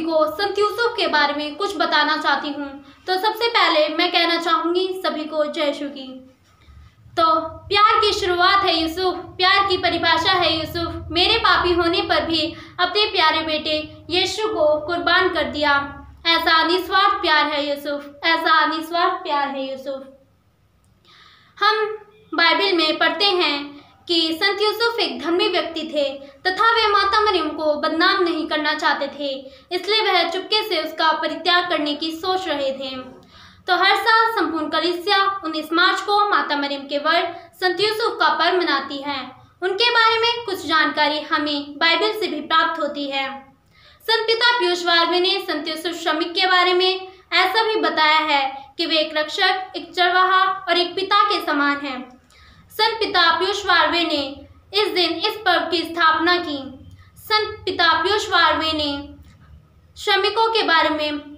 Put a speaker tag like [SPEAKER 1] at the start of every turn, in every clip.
[SPEAKER 1] को संत यूसुफ के बारे में कुछ बताना चाहती हूँ। तो सबसे पहले मैं कहना चाहूँगी सभी को जय यीशु की। तो प्यार की शुरुआत है यूसुफ, प्यार की परिभाषा है यूसुफ। मेरे पापी होने पर भी अपने प्यारे बेटे यीशु को कुर्बान कर दिया। ऐसा निस्वार्थ प्यार है यूसुफ, ऐसा निस्वार्थ प्यार है यूसुफ। हम बाइबल में पढ़ते हैं कि संत यूसुफ एक धर्मी व्यक्ति थे तथा वे माता मरियम को बदनाम नहीं करना चाहते थे, इसलिए वह चुपके से उसका परित्याग करने की सोच रहे थे। तो हर साल संपूर्ण कलीसिया 19 मार्च को माता मरियम के वर्ष संत यूसुफ का पर्व मनाती है। उनके बारे में कुछ जानकारी हमें बाइबल से भी प्राप्त होती है। संत पिता पियूस वाल्वे ने संत यूसुफ श्रमिक के बारे में ऐसा भी बताया है कि वे एक रक्षक, एक चरवाहा और एक पिता के समान हैं। संत पिता पियूस वाल्वे ने इस दिन इस पर्व की स्थापना की। संत पिता पियूस वाल्वे ने श्रमिकों के बारे में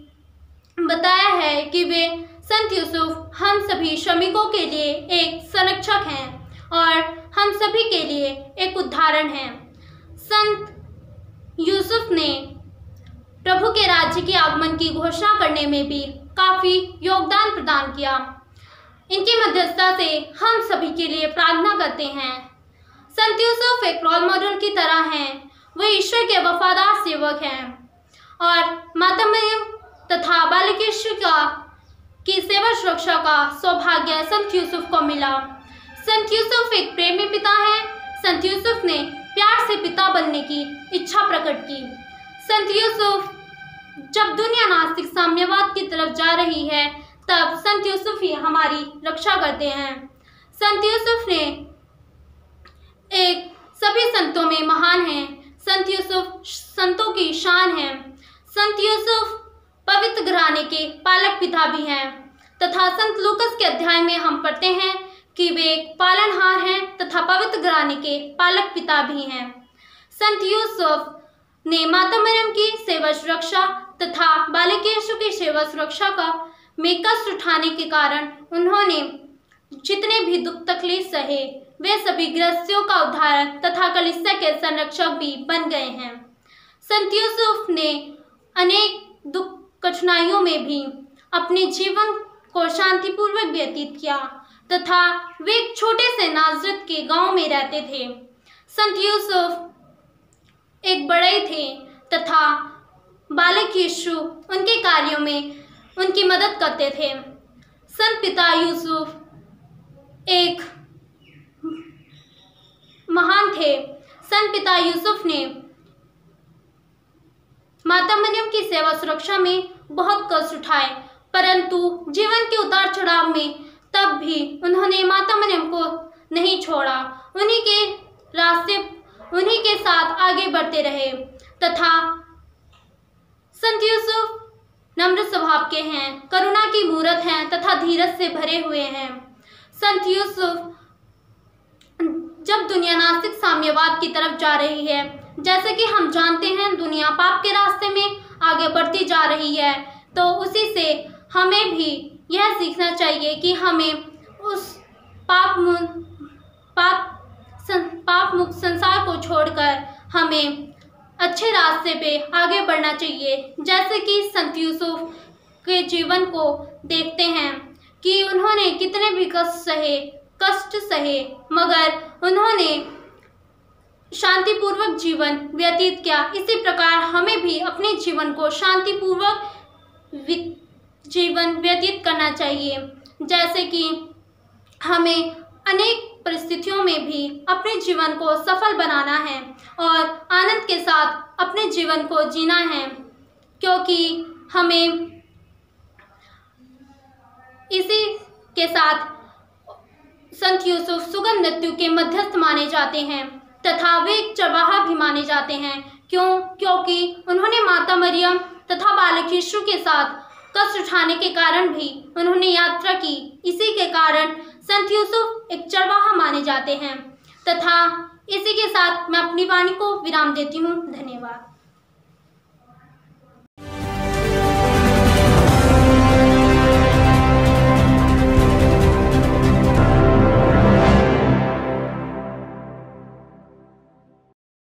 [SPEAKER 1] बताया है कि वे संत यूसुफ हम सभी श्रमिकों के लिए एक संरक्षक हैं और हम सभी के लिए एक उदाहरण हैं। संत यूसुफ ने प्रभु के राज्य के आगमन की घोषणा करने में भी काफी योगदान प्रदान किया। इनकी मध्यस्थता से हम सभी के लिए प्रार्थना करते हैं। संत यूसुफ एक रोल मॉडल की तरह हैं। वे ईश्वर के वफादार सेवक हैं और माता मरियम तथा बालक यीशु की सेवा सुरक्षा का सौभाग्य संत यूसुफ को मिला। संत यूसुफ एक प्रेमी पिता हैं। संत यूसुफ ने प्यार से पिता बनने की इच्छा प्रकट की। संत यूसुफ जब दुनिया नास्तिक साम्यवाद की तरफ जा रही है तब संत यूसुफ ही हमारी रक्षा करते हैं। संत यूसुफ ने एक सभी संतों में महान हैं। संत यूसुफ संतों की शान है। संत यूसुफ पवित्र घराने के पालक पिता भी हैं तथा संत लूकस के अध्याय में हम पढ़ते हैं कि वे एक पालनहार हैं तथा पवित्र घराने के पालक पिता भी हैं। संत यूसुफ ने माता मरियम की सेवा सुरक्षा तथा बालक यीशु की सेवा सुरक्षा का में कष्ट उठाने के कारण उन्होंने जितने भी दुख तकलीफ सहे वे सभी गृहस्थियों का उद्धारक तथा कलीसिया के संरक्षक भी बन गए हैं। संत यूसुफ ने अनेक दुख कठिनाइयों में भी अपने जीवन को शांतिपूर्वक व्यतीत किया तथा वे एक छोटे से नाजरत के गांव में रहते थे। संत यूसुफ एक बड़े थे तथा बालक यीशु उनके कार्यों में उनकी मदद करते थे। संत पिता यूसुफ एक महान थे। संत पिता यूसुफ ने माता मरियम की सेवा सुरक्षा में बहुत कष्ट उठाए, परंतु जीवन के उतार चढ़ाव में तब भी उन्होंने माता मरियम को नहीं छोड़ा। उन्हीं के रास्ते उन्हीं के साथ आगे बढ़ते रहे तथा संत यूसुफ नम्र स्वभाव के हैं, करुणा की मूरत हैं तथा धीरज से भरे हुए हैं। संत यूसुफ जब दुनिया नास्तिक साम्यवाद की तरफ जा रही है, जैसे कि हम जानते हैं दुनिया पाप के रास्ते में आगे बढ़ती जा रही है, तो उसी से हमें भी यह सीखना चाहिए कि हमें उस पाप मुक्त संसार को छोड़कर हमें अच्छे रास्ते पे आगे बढ़ना चाहिए। जैसे कि संत यूसुफ के जीवन को देखते हैं कि उन्होंने कितने भी कष्ट सहे मगर उन्होंने शांतिपूर्वक जीवन व्यतीत किया। इसी प्रकार हमें भी अपने जीवन को शांतिपूर्वक जीवन व्यतीत करना चाहिए। जैसे कि हमें अनेक परिस्थितियों में भी अपने जीवन को सफल बनाना है और आनंद के साथ अपने जीवन को जीना है, क्योंकि हमें इसी के साथ संत यूसुफ सुगम मृत्यु के मध्यस्थ माने जाते हैं तथा वे एक चरवाहा भी माने जाते हैं। क्योंकि उन्होंने माता मरियम तथा बालक यीशु के साथ कष्ट उठाने के कारण भी उन्होंने यात्रा की। इसी के कारण संत यूसुफ एक चरवाहा माने जाते हैं तथा इसी के साथ मैं अपनी वाणी को विराम देती हूँ। धन्यवाद।